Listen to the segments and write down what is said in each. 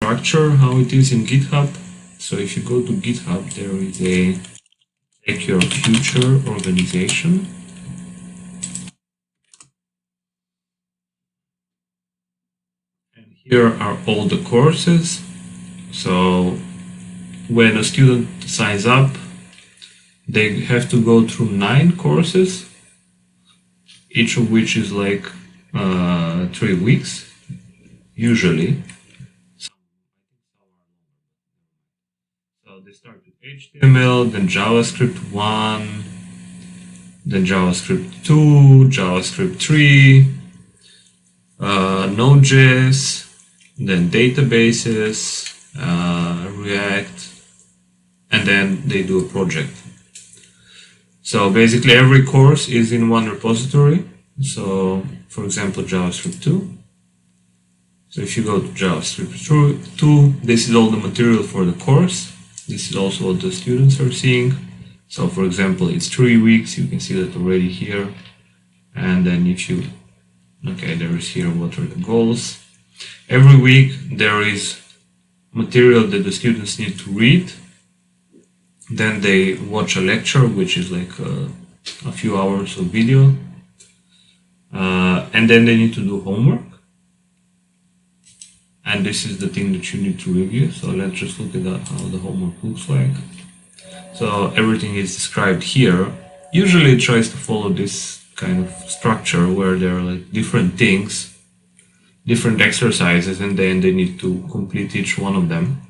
structure, how it is in GitHub. So if you go to GitHub, there is a Check Your Future organization. And here are all the courses. So when a student signs up, they have to go through 9 courses, each of which is like 3 weeks, usually. So they start with HTML, then JavaScript 1, then JavaScript 2, JavaScript 3, Node.js, then databases, React, and then they do a project. So basically every course is in one repository. So for example, JavaScript 2. So if you go to JavaScript 2, this is all the material for the course. This is also what the students are seeing. So for example, it's 3 weeks, you can see that already here. And then if you, okay, there is here what are the goals. Every week there is material that the students need to read. Then they watch a lecture, which is like a few hours of video. And then they need to do homework. And this is the thing that you need to review. So let's just look at that, how the homework looks like. So everything is described here. Usually it tries to follow this kind of structure where there are like different things, different exercises, and then they need to complete each one of them.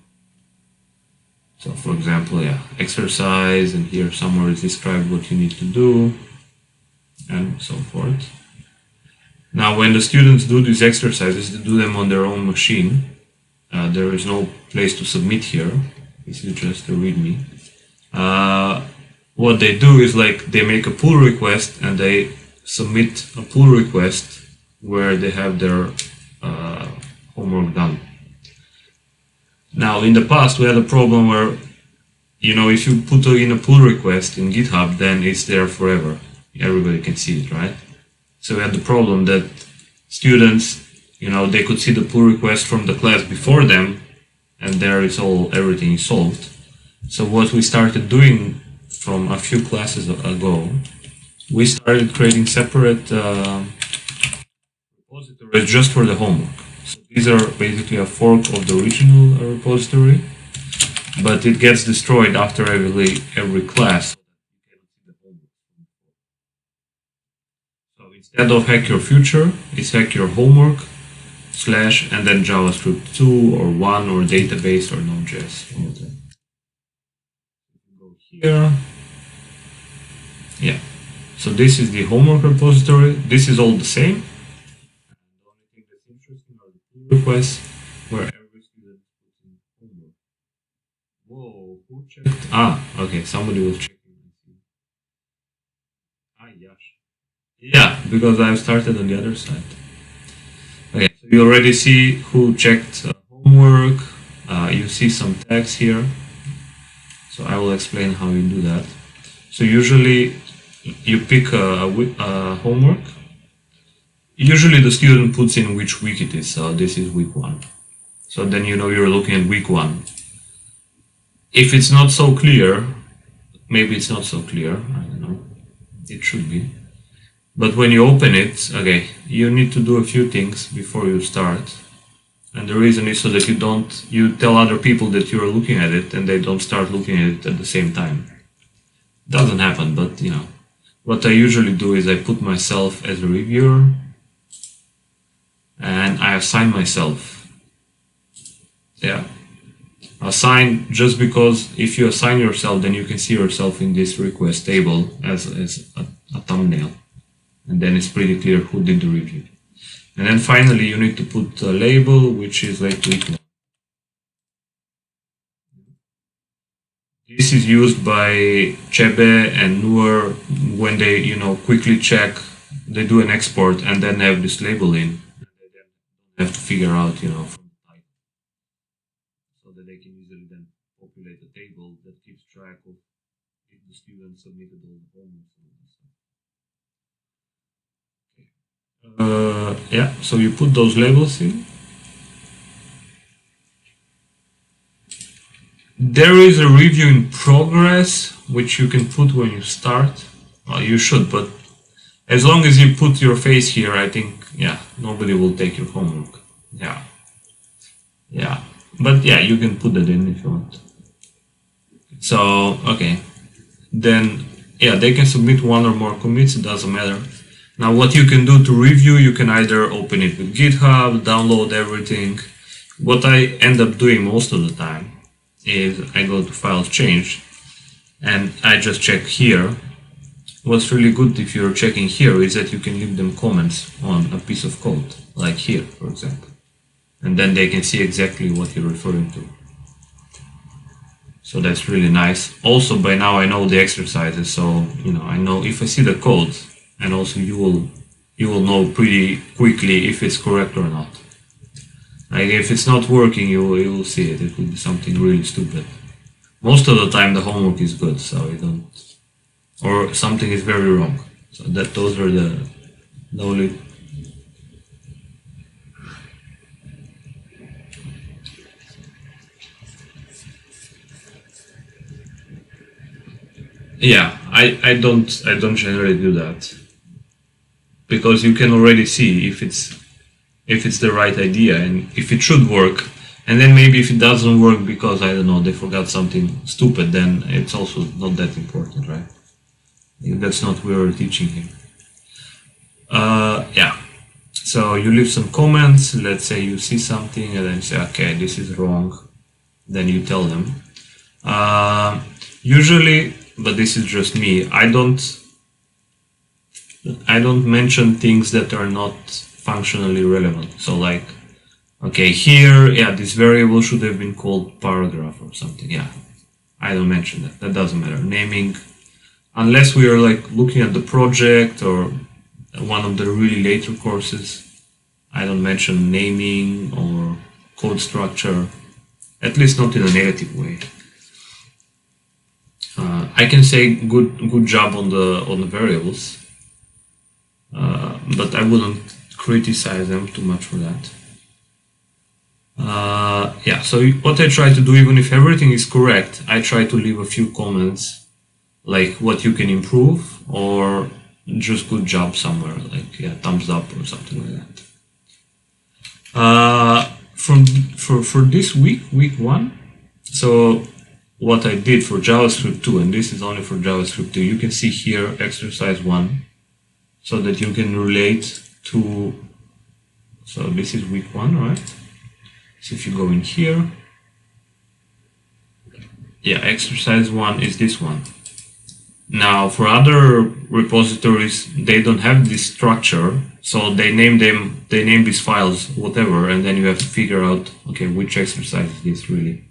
So for example, yeah, exercise, and here somewhere is described what you need to do, and so forth. Now, when the students do these exercises, they do them on their own machine. There is no place to submit here. This is just a README. What they do is like they make a pull request and they submit a pull request where they have their homework done. Now, in the past, we had a problem where, you know, if you put in a pull request in GitHub, then it's there forever. Everybody can see it, right? So we had the problem that students, you know, they could see the pull request from the class before them, and there is everything is solved. So what we started doing from a few classes ago, we started creating separate repositories just for the homework. So these are basically a fork of the original repository, but it gets destroyed after every class. So instead of Hack Your Future, it's Hack Your Homework / and then JavaScript 2 or 1 or database or Node.js. Go here. Yeah. So this is the homework repository. This is all the same. The only thing that's interesting are the pull requests where every student puts in homework. Whoa, who checked? Ah, okay, somebody was checking. Ah, yes. Yeah, because I've started on the other side. Okay, so you already see who checked homework. You see some tags here. So I will explain how you do that. So usually you pick a homework. Usually the student puts in which week it is. So this is week 1. So then you know you're looking at week 1. If it's not so clear, maybe it's not so clear, I don't know. It should be. But when you open it, okay, you need to do a few things before you start. And the reason is so that you tell other people that you're looking at it and they don't start looking at it at the same time. Doesn't happen, but you know. What I usually do is I put myself as a reviewer and I assign myself. Yeah. Assign just because if you assign yourself, then you can see yourself in this request table as a thumbnail. And then it's pretty clear who did the review. And then finally you need to put a label, which is like week 1. This is used by Chebe and Noor when they, you know, quickly check, they do an export and then have this label in. They have to figure out, you know, from the title. So that they can easily then populate a table that keeps track of if the student submitted all the homework. Yeah, so you put those labels in. There is a review in progress, which you can put when you start. Well, you should, but as long as you put your face here, I think, yeah, nobody will take your homework. Yeah. Yeah. But yeah, you can put that in if you want. So, okay. Then, yeah, they can submit one or more commits, it doesn't matter. Now, what you can do to review, you can either open it with GitHub, download everything. What I end up doing most of the time is I go to Files Change and I just check here. What's really good if you're checking here is that you can leave them comments on a piece of code, like here, for example. And then they can see exactly what you're referring to. So that's really nice. Also, by now I know the exercises, so I know if I see the code, and also you will know pretty quickly if it's correct or not. Like if it's not working, you will see it. It will be something really stupid. Most of the time the homework is good, so you don't, or something is very wrong. So those are the only. Yeah, I don't generally do that because you can already see if it's the right idea and if it should work. And then maybe if it doesn't work because I don't know they forgot something stupid, then it's also not that important, right? That's not what we're teaching here. Yeah. So you leave some comments. Let's say you see something and then you say, okay, this is wrong. Then you tell them. Usually, but this is just me, I don't mention things that are not functionally relevant. So like, okay, here, yeah, this variable should have been called paragraph or something. Yeah, I don't mention that. That doesn't matter. Naming, unless we are like looking at the project or one of the really later courses, I don't mention naming or code structure, at least not in a negative way. I can say good job on the variables, but I wouldn't criticize them too much for that. Yeah, so what I try to do, even if everything is correct, I try to leave a few comments, like what you can improve, or just good job somewhere, like yeah, thumbs up or something like that. For this week 1, so what I did for JavaScript 2, and this is only for JavaScript 2, you can see here exercise 1, so that you can relate to, so this is week 1, right? So if you go in here, yeah, exercise 1 is this one. Now for other repositories, they don't have this structure, so they name these files whatever, and then you have to figure out, okay, which exercise is this really?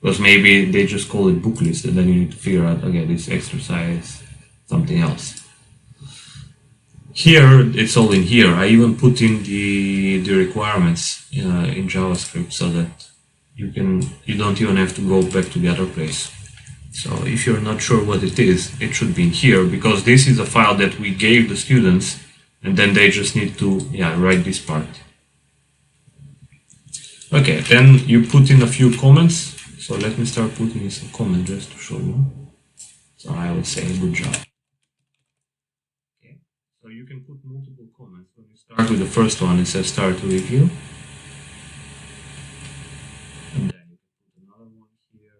Because maybe they just call it book list, and then you need to figure out, okay, this exercise, something else. Here, it's all in here. I even put in the requirements in JavaScript so that you don't even have to go back to the other place. So if you're not sure what it is, it should be in here, because this is a file that we gave the students, and then they just need to write this part. Okay, then you put in a few comments. So let me start putting in some comments just to show you. So I would say good job. Okay, so you can put multiple comments. When you start with the first one, it says start to review. And then you can put another one here.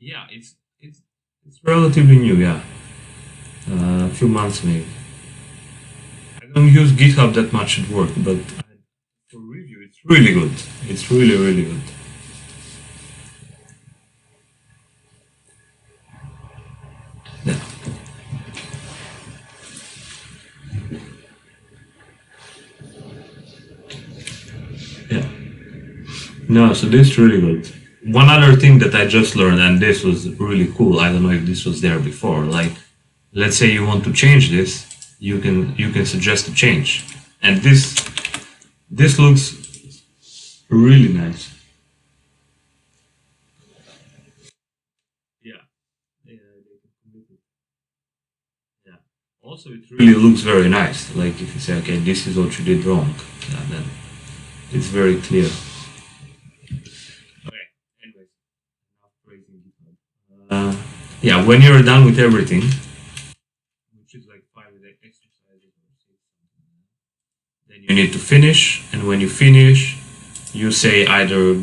Yeah, it's relatively new, yeah. A few months maybe. I don't use GitHub that much at work, but for review, it's really good. It's really, really good. Yeah. Yeah. No, so this is really good. One other thing that I just learned, and this was really cool, I don't know if this was there before, like, let's say you want to change this, you can suggest a change. And this looks really nice. Yeah. Yeah. Also, it really looks very nice. Like if you say, okay, this is what you did wrong, then it's very clear. Okay. Anyways, enough praising GitHub. Yeah, when you're done with everything, which is like 5 exercises or 6, then you need to finish. And when you finish, you say either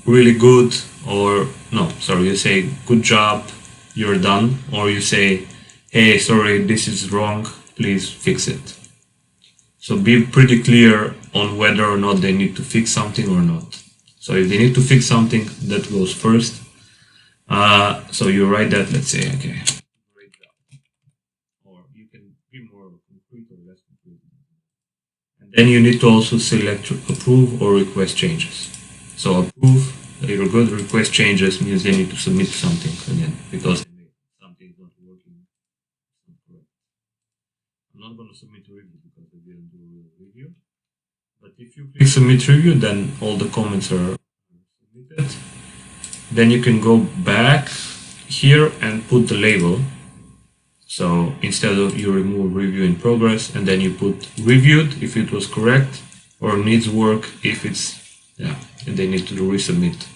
really good or no, sorry, you say good job, you're done, or you say, hey, sorry, this is wrong, please fix it. So be pretty clear on whether or not they need to fix something or not. So if they need to fix something, that goes first. So you write that, let's say, okay, great job. Or you can be more concrete or less concrete. And then you need to also select approve or request changes. So approve, you're good, request changes means they need to submit something again, because something is not working. I'm not going to submit a review because I didn't do a real review. But if you click submit review, then all the comments are submitted. Then you can go back here and put the label. So instead of you remove review in progress, and then you put reviewed if it was correct, or needs work if it's, yeah, and they need to resubmit.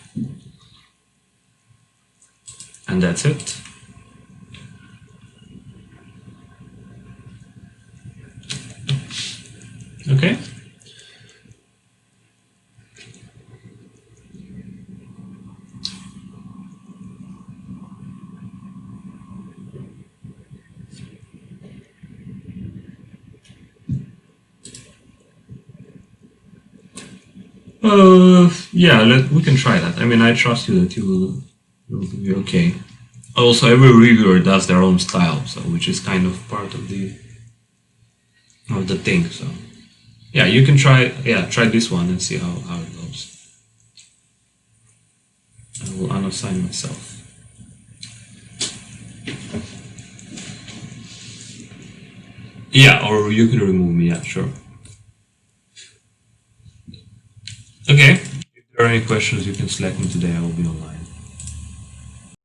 And that's it. Okay. Yeah, we can try that. I mean, I trust you that you'll be okay. Also, every reviewer does their own style, so which is kind of part of the thing. So yeah, you can try this one and see how it goes. I will unassign myself. Yeah, or you can remove me. Yeah, sure. Okay. If there are any questions, you can Slack me today. I will be online.